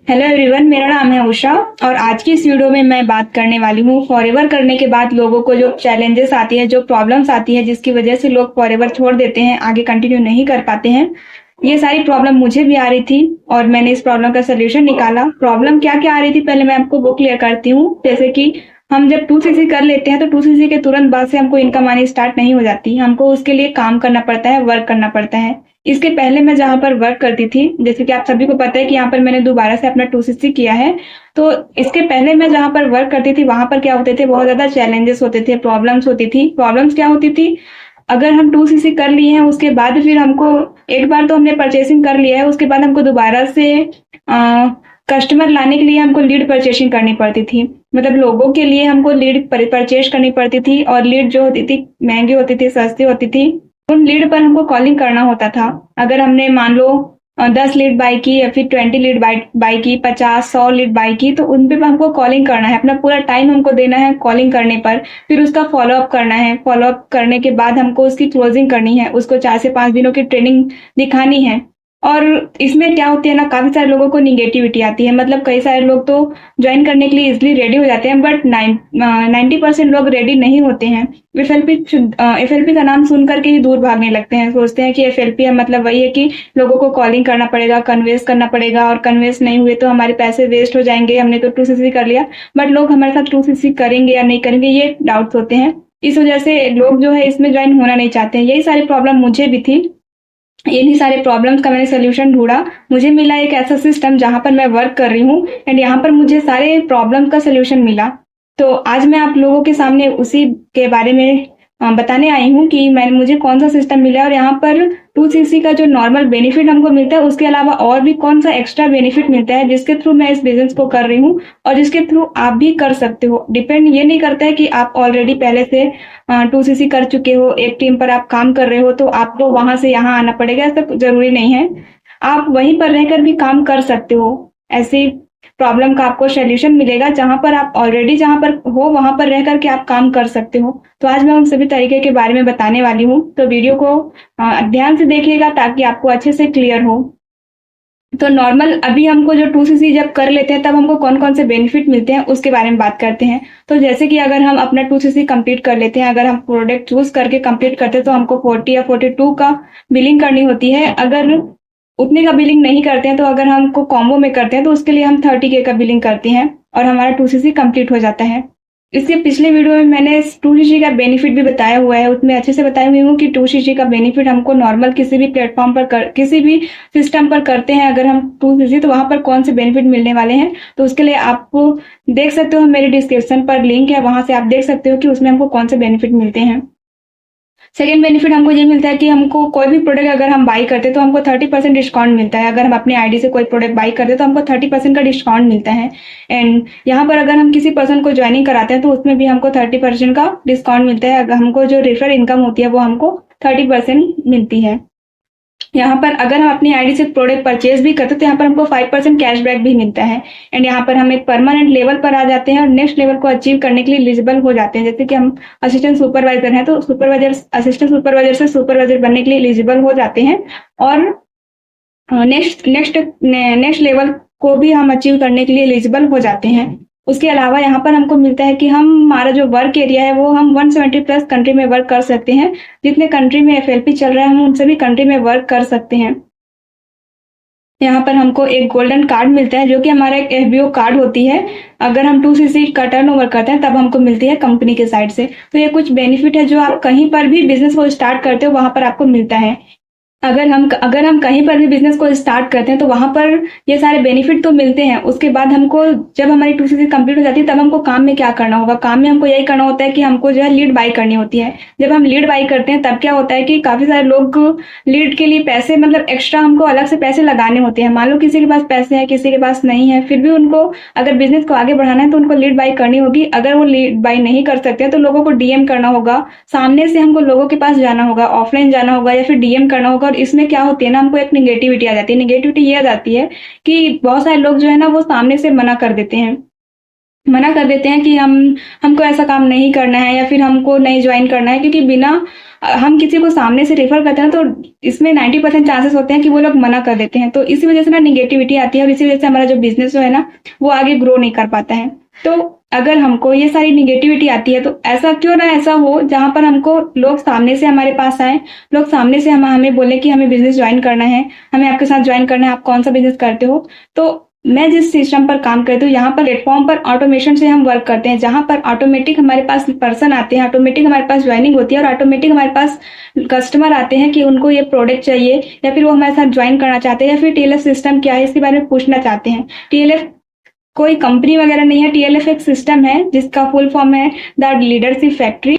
Hello everyone, मेरा नाम है उषा और आज की इस वीडियो में मैं बात करने वाली हूँ फॉरएवर करने के बाद लोगों को जो चैलेंजेस आती है, जो प्रॉब्लम्स आती है, जिसकी वजह से लोग फॉरएवर छोड़ देते हैं, आगे कंटिन्यू नहीं कर पाते हैं। ये सारी प्रॉब्लम मुझे भी आ रही थी और मैंने इस प्रॉब्लम का सोल्यूशन निकाला। प्रॉब्लम क्या क्या आ रही थी पहले मैं आपको वो क्लियर करती हूँ। जैसे कि हम जब 2cc कर लेते हैं तो 2cc के तुरंत बाद से हमको इनकम आनी स्टार्ट नहीं हो जाती, हमको उसके लिए काम करना पड़ता है, वर्क करना पड़ता है। इसके पहले मैं जहाँ पर वर्क करती थी, जैसे कि आप सभी को पता है कि यहाँ पर मैंने दोबारा से अपना 2cc किया है, तो इसके पहले मैं जहाँ पर वर्क करती थी वहां पर क्या होते थे, बहुत ज्यादा चैलेंजेस होते थे, प्रॉब्लम्स होती थी। प्रॉब्लम्स क्या होती थी, अगर हम 2cc कर लिए हैं उसके बाद फिर हमको, एक बार तो हमने परचेसिंग कर लिया है, उसके बाद हमको दोबारा से कस्टमर लाने के लिए हमको लीड परचेसिंग करनी पड़ती थी। मतलब लोगों के लिए हमको लीड परचेज करनी पड़ती थी और लीड जो होती थी महंगी होती थी, सस्ती होती थी। उन लीड पर हमको कॉलिंग करना होता था। अगर हमने मान लो 10 लीड बाई की या फिर 20 लीड बाई की, 50-100 लीड बाई की, तो उन पे हमको कॉलिंग करना है, अपना पूरा टाइम हमको देना है कॉलिंग करने पर। फिर उसका फॉलोअप करना है, फॉलोअप करने के बाद हमको उसकी क्लोजिंग करनी है, उसको 4 से 5 दिनों की ट्रेनिंग दिखानी है। और इसमें क्या होती है ना, काफी सारे लोगों को निगेटिविटी आती है। मतलब कई सारे लोग तो ज्वाइन करने के लिए इजिली रेडी हो जाते हैं, बट 90% लोग रेडी नहीं होते हैं। एफएलपी का नाम सुन करके ही दूर भागने लगते हैं, सोचते हैं कि एफएलपी है मतलब वही है कि लोगों को कॉलिंग करना पड़ेगा, कन्वेंस करना पड़ेगा, और कन्वेंस नहीं हुए तो हमारे पैसे वेस्ट हो जाएंगे, हमने तो 2cc कर लिया। बट लोग हमारे साथ 2cc करेंगे या नहीं करेंगे, ये डाउट्स होते हैं। इस वजह से लोग जो है इसमें ज्वाइन होना नहीं चाहते हैं। यही सारी प्रॉब्लम मुझे भी थी। इन्हीं सारे प्रॉब्लम्स का मैंने सोल्यूशन ढूंढा। मुझे मिला एक ऐसा सिस्टम जहां पर मैं वर्क कर रही हूँ एंड यहाँ पर मुझे सारे प्रॉब्लम का सोल्यूशन मिला। तो आज मैं आप लोगों के सामने उसी के बारे में बताने आई हूँ कि मुझे कौन सा सिस्टम मिला और यहाँ पर 2cc का जो नॉर्मल बेनिफिट हमको मिलता है उसके अलावा और भी कौन सा एक्स्ट्रा बेनिफिट मिलता है जिसके थ्रू मैं इस बिजनेस को कर रही हूँ और जिसके थ्रू आप भी कर सकते हो। डिपेंड ये नहीं करता है कि आप ऑलरेडी पहले से 2cc कर चुके हो, एक टीम पर आप काम कर रहे हो तो आपको वहां से यहाँ आना पड़ेगा, ऐसा जरूरी नहीं है। आप वहीं पर रहकर भी काम कर सकते हो। ऐसी प्रॉब्लम का आपको सोल्यूशन मिलेगा जहां पर आप ऑलरेडी जहां पर हो वहां पर रह करके आप काम कर सकते हो। तो आज मैं उन सभी तरीके के बारे में बताने वाली हूँ, तो वीडियो को ध्यान से देखिएगा ताकि आपको अच्छे से क्लियर हो। तो नॉर्मल अभी हमको जो 2cc जब कर लेते हैं तब हमको कौन कौन से बेनिफिट मिलते हैं उसके बारे में बात करते हैं। तो जैसे कि अगर हम अपना 2cc कंप्लीट कर लेते हैं, अगर हम प्रोडक्ट चूज करके कंप्लीट करते हैं तो हमको 40 या 42 का बिलिंग करनी होती है। अगर उतने का बिलिंग नहीं करते हैं तो अगर हमको कॉम्बो में करते हैं तो उसके लिए हम 30K का बिलिंग करते हैं और हमारा 2cc कंप्लीट हो जाता है। इसके पिछले वीडियो में मैंने 2cc का बेनिफिट भी बताया हुआ है, उसमें अच्छे से बताई हुई हूँ कि 2cc का बेनिफिट हमको नॉर्मल किसी भी प्लेटफॉर्म पर किसी भी सिस्टम पर करते हैं अगर हम 2cc, तो वहां पर कौन से बेनिफिट मिलने वाले हैं। तो उसके लिए आपको देख सकते हो, मेरे डिस्क्रिप्शन पर लिंक है, वहां से आप देख सकते हो कि उसमें हमको कौन से बेनिफिट मिलते हैं। सेकेंड बेनिफिट हमको ये मिलता है कि हमको कोई भी प्रोडक्ट अगर हम बाई करते हैं तो हमको 30% डिस्काउंट मिलता है। अगर हम अपने आईडी से कोई प्रोडक्ट बाई करते हैं तो हमको 30% का डिस्काउंट मिलता है। एंड यहाँ पर अगर हम किसी पर्सन को ज्वाइनिंग कराते हैं तो उसमें भी हमको 30% का डिस्काउंट मिलता है। अगर हमको जो रेफर इनकम होती है वो हमको 30% मिलती है। यहाँ पर अगर हम अपनी आईडी से प्रोडक्ट परचेज भी करते हैं तो यहाँ पर हमको 5% कैशबैक भी मिलता है। एंड यहाँ पर हम एक परमानेंट लेवल पर आ जाते हैं और नेक्स्ट लेवल को अचीव करने के लिए एलिजिबल हो जाते हैं। जैसे कि हम असिस्टेंट सुपरवाइजर हैं तो असिस्टेंट सुपरवाइजर से सुपरवाइजर बनने के लिए एलिजिबल हो जाते हैं और नेक्स्ट लेवल को भी हम अचीव करने के लिए एलिजिबल हो जाते हैं। उसके अलावा यहाँ पर हमको मिलता है कि हमारा जो वर्क एरिया है वो हम 170+ कंट्री में वर्क कर सकते हैं। जितने कंट्री में एफएलपी चल रहा है हम उन सभी कंट्री में वर्क कर सकते हैं। यहाँ पर हमको एक गोल्डन कार्ड मिलता है जो कि हमारा एक एफबीओ कार्ड होती है। अगर हम 2cc का टर्नओवर करते हैं तब हमको मिलती है कंपनी के साइड से। तो ये कुछ बेनिफिट है जो आप कहीं पर भी बिजनेस को स्टार्ट करते हो वहां पर आपको मिलता है। अगर हम कहीं पर भी बिजनेस को स्टार्ट करते हैं तो वहां पर ये सारे बेनिफिट तो मिलते हैं। उसके बाद हमको जब हमारी 2cc कंप्लीट हो जाती है तब हमको काम में क्या करना होगा, काम में हमको यही करना होता है कि हमको जो है लीड बाई करनी होती है। जब हम लीड बाई करते हैं तब क्या होता है कि काफी सारे लोग लीड के लिए पैसे, मतलब एक्स्ट्रा हमको अलग से पैसे लगाने होते हैं। मान लो किसी के पास पैसे हैं, किसी के पास नहीं है, फिर भी उनको अगर बिजनेस को आगे बढ़ाना है तो उनको लीड बाई करनी होगी। अगर वो लीड बाई नहीं कर सकते हैं तो लोगों को डीएम करना होगा, सामने से हमको लोगों के पास जाना होगा, ऑफलाइन जाना होगा या फिर डीएम करना होगा। और इसमें क्या होती है ना, हमको एक निगेटिविटी आ जाती है। निगेटिविटी ये आ जाती है कि बहुत सारे लोग जो है ना वो सामने से मना कर देते हैं। मना कर देते हैं कि हमको ऐसा काम नहीं करना है या फिर हमको नहीं ज्वाइन करना है, क्योंकि बिना हम किसी को सामने से रेफर करते हैं तो इसमें 90% चांसेस होते हैं कि वो लोग मना कर देते हैं। तो इसी वजह से ना निगेटिविटी आती है और इसी वजह से हमारा जो बिजनेस जो है ना वो आगे ग्रो नहीं कर पाता है। तो अगर हमको ये सारी निगेटिविटी आती है तो ऐसा क्यों ना ऐसा हो जहां पर हमको लोग सामने से हमारे पास आए, लोग सामने से हमें बोले कि हमें बिजनेस ज्वाइन करना है, हमें आपके साथ ज्वाइन करना है, आप कौन सा बिजनेस करते हो। तो मैं जिस सिस्टम पर काम करती हूँ यहाँ पर प्लेटफॉर्म पर ऑटोमेशन से हम वर्क करते हैं, जहां पर ऑटोमेटिक हमारे पास पर्सन आते हैं, ऑटोमेटिक हमारे पास ज्वाइनिंग होती है और ऑटोमेटिक हमारे पास कस्टमर आते हैं कि उनको ये प्रोडक्ट चाहिए या फिर वो हमारे साथ ज्वाइन करना चाहते हैं या फिर टीएलएफ सिस्टम क्या है इसके बारे में पूछना चाहते हैं। टीएलएफ कोई कंपनी वगैरह नहीं है, टीएलएफ एक सिस्टम है जिसका फुल फॉर्म है द लीडरशिप फैक्ट्री।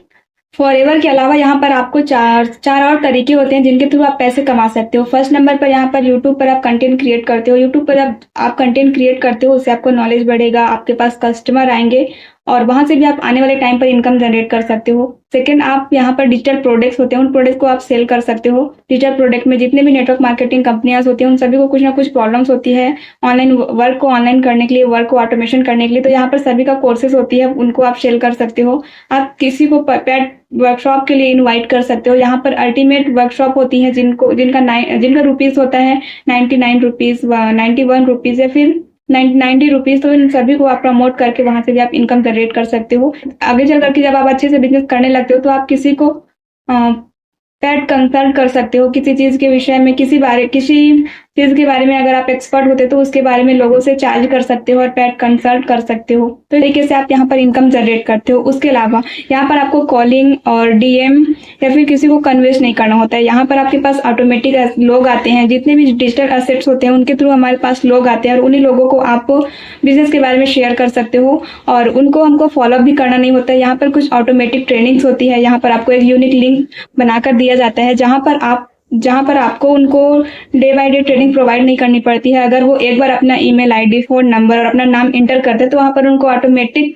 फॉरएवर के अलावा यहाँ पर आपको चार और तरीके होते हैं जिनके थ्रू आप पैसे कमा सकते हो। फर्स्ट नंबर पर यहाँ पर यूट्यूब पर आप कंटेंट क्रिएट करते हो, यूट्यूब पर आप कंटेंट क्रिएट करते हो, उससे आपको नॉलेज बढ़ेगा, आपके पास कस्टमर आएंगे और वहां से भी आप आने वाले टाइम पर इनकम जनरेट कर सकते हो। सेकंड, आप यहाँ पर डिजिटल प्रोडक्ट्स होते हैं, उन प्रोडक्ट्स को आप सेल कर सकते हो। डिजिटल प्रोडक्ट में जितने भी नेटवर्क मार्केटिंग कंपनियां होती हैं उन सभी को कुछ ना कुछ प्रॉब्लम्स होती है ऑनलाइन वर्क को ऑनलाइन करने के लिए, वर्क को ऑटोमेशन करने के लिए। तो यहाँ पर सभी का कोर्सेज होती है, उनको आप सेल कर सकते हो। आप किसी को पेड वर्कशॉप के लिए इनवाइट कर सकते हो। यहाँ पर अल्टीमेट वर्कशॉप होती है जिनका रुपीज होता है 99 रुपीज, 91 रुपीज या फिर 90 रुपीज। तो इन सभी को आप प्रमोट करके वहां से भी आप इनकम जनरेट कर सकते हो। आगे चल करके जब आप अच्छे से बिजनेस करने लगते हो तो आप किसी को पेड कंसल्ट कर सकते हो किसी चीज के विषय में, किसी चीज के बारे में अगर आप एक्सपर्ट होते तो उसके बारे में लोगों से चार्ज कर सकते हो और पेड कंसल्ट कर सकते हो। तो तरीके से आप यहाँ पर इनकम जनरेट करते हो। उसके अलावा यहाँ पर आपको कॉलिंग और डीएम या फिर किसी को कन्वेंस नहीं करना होता है। यहाँ पर आपके पास ऑटोमेटिक लोग आते हैं, जितने भी डिजिटल एसेट्स होते हैं उनके थ्रू हमारे पास लोग आते हैं और उन्हीं लोगों को आप बिजनेस के बारे में शेयर कर सकते हो और उनको हमको फॉलोअप भी करना नहीं होता है। यहाँ पर कुछ ऑटोमेटिक ट्रेनिंग्स होती है, यहाँ पर आपको एक यूनिक लिंक बनाकर दिया जाता है जहां पर आपको उनको day by day training provide नहीं करनी पड़ती है। अगर वो एक बार अपना ईमेल आईडी, फोन नंबर और अपना नाम इंटर करते हैं तो वहां पर उनको ऑटोमेटिक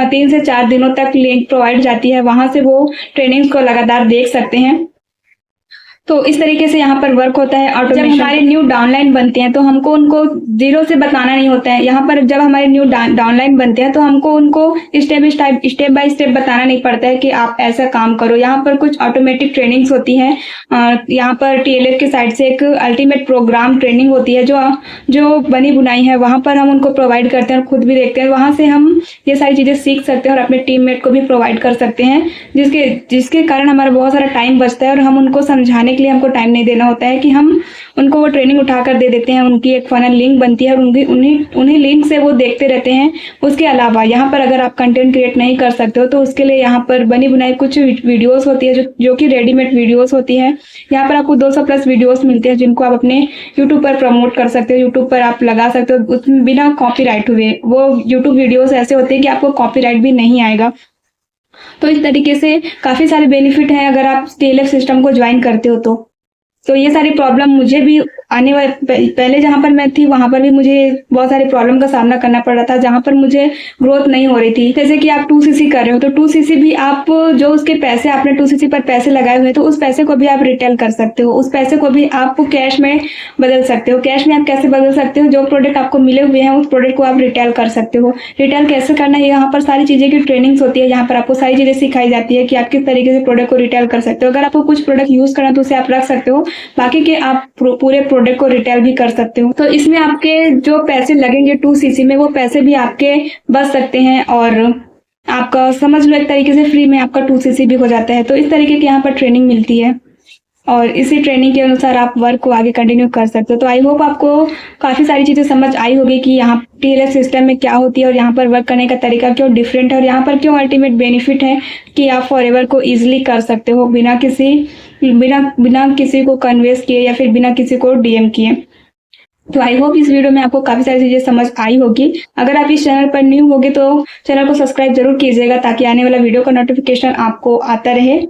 3 से 4 दिनों तक लिंक प्रोवाइड जाती है, वहां से वो ट्रेनिंग्स को लगातार देख सकते हैं। तो इस तरीके से यहाँ पर वर्क होता है ऑटोमेशन। जब हमारे न्यू डाउनलाइन बनते हैं तो हमको उनको जीरो से बताना नहीं होता है। यहाँ पर जब हमारे न्यू डाउनलाइन बनते हैं तो हमको उनको स्टेप बाय स्टेप बताना नहीं पड़ता है कि आप ऐसा काम करो। यहाँ पर कुछ ऑटोमेटिक ट्रेनिंग्स होती है। यहाँ पर टीएलएफ की साइड से एक अल्टीमेट प्रोग्राम ट्रेनिंग होती है जो बनी बुनाई है, वहां पर हम उनको प्रोवाइड करते हैं और खुद भी देखते हैं। वहां से हम ये सारी चीजें सीख सकते हैं और अपने टीममेट को भी प्रोवाइड कर सकते हैं, जिसके कारण हमारा बहुत सारा टाइम बचता है और हम उनको समझाने के लिए हमको टाइम नहीं देना होता है कि हम उनको वो ट्रेनिंग उठाकर दे देते हैं। उनकी एक फनल लिंक बनती है और उन्हीं लिंक से वो देखते रहते हैं। उसके अलावा यहाँ पर अगर आप कंटेंट क्रिएट नहीं कर सकते हो तो उसके लिए यहाँ पर बनी बुनाई कुछ वीडियोस होती है जो कि रेडीमेड वीडियोस होती है। यहाँ पर आपको 200 प्लस वीडियोस मिलते हैं जिनको आप अपने यूट्यूब पर प्रमोट कर सकते हो, यूट्यूब पर आप लगा सकते हो उसमें बिना कॉपीराइट हुए। वो यूट्यूब वीडियोस ऐसे होते हैं कि आपको कॉपीराइट भी नहीं आएगा। तो इस तरीके से काफी सारे बेनिफिट हैं अगर आप टीएलएफ सिस्टम को ज्वाइन करते हो तो ये सारी प्रॉब्लम मुझे भी आने वाले पहले जहां पर मैं थी वहां पर भी मुझे बहुत सारी प्रॉब्लम का सामना करना पड़ रहा था, जहां पर मुझे ग्रोथ नहीं हो रही थी। जैसे कि आप 2cc कर रहे हो तो 2cc भी आप जो उसके पैसे आपने 2cc पर पैसे लगाए हुए तो उस पैसे को भी आप रिटेल कर सकते हो, उस पैसे को भी आप कैश में बदल सकते हो। कैश में आप कैसे बदल सकते हो? जो प्रोडक्ट आपको मिले हुए हैं उस प्रोडक्ट को आप रिटेल कर सकते हो। रिटेल कैसे करना है यहाँ पर सारी चीजें की ट्रेनिंग्स होती है, यहाँ पर आपको सारी चीजें सिखाई जाती है कि आप किस तरीके से प्रोडक्ट को रिटेल कर सकते हो। अगर आपको कुछ प्रोडक्ट यूज करना तो उसे आप रख सकते हो, बाकी के आप पूरे प्रोडक्ट को रिटेल भी कर सकते हो। तो इसमें आपके जो पैसे लगेंगे 2cc में वो पैसे भी आपके बच सकते हैं और आपका समझ लो एक तरीके से फ्री में आपका 2cc भी हो जाता है। तो इस तरीके की यहाँ पर ट्रेनिंग मिलती है और इसी ट्रेनिंग के अनुसार आप वर्क को आगे कंटिन्यू कर सकते हो। तो आई होप आपको काफी सारी चीजें समझ आई होगी कि यहाँ टीएलएफ सिस्टम में क्या होती है और यहाँ पर वर्क करने का तरीका क्यों डिफरेंट है और यहाँ पर क्यों अल्टीमेट बेनिफिट है कि आप फॉरएवर को इजिली कर सकते हो बिना किसी को कन्वेंस किए या फिर बिना किसी को डीएम किए। तो आई होप इस वीडियो में आपको काफी सारी चीजें समझ आई होगी। अगर आप इस चैनल पर न्यू होगे तो चैनल को सब्सक्राइब जरूर कीजिएगा ताकि आने वाला वीडियो का नोटिफिकेशन आपको आता रहे।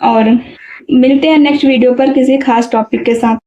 और मिलते हैं नेक्स्ट वीडियो पर किसी खास टॉपिक के साथ।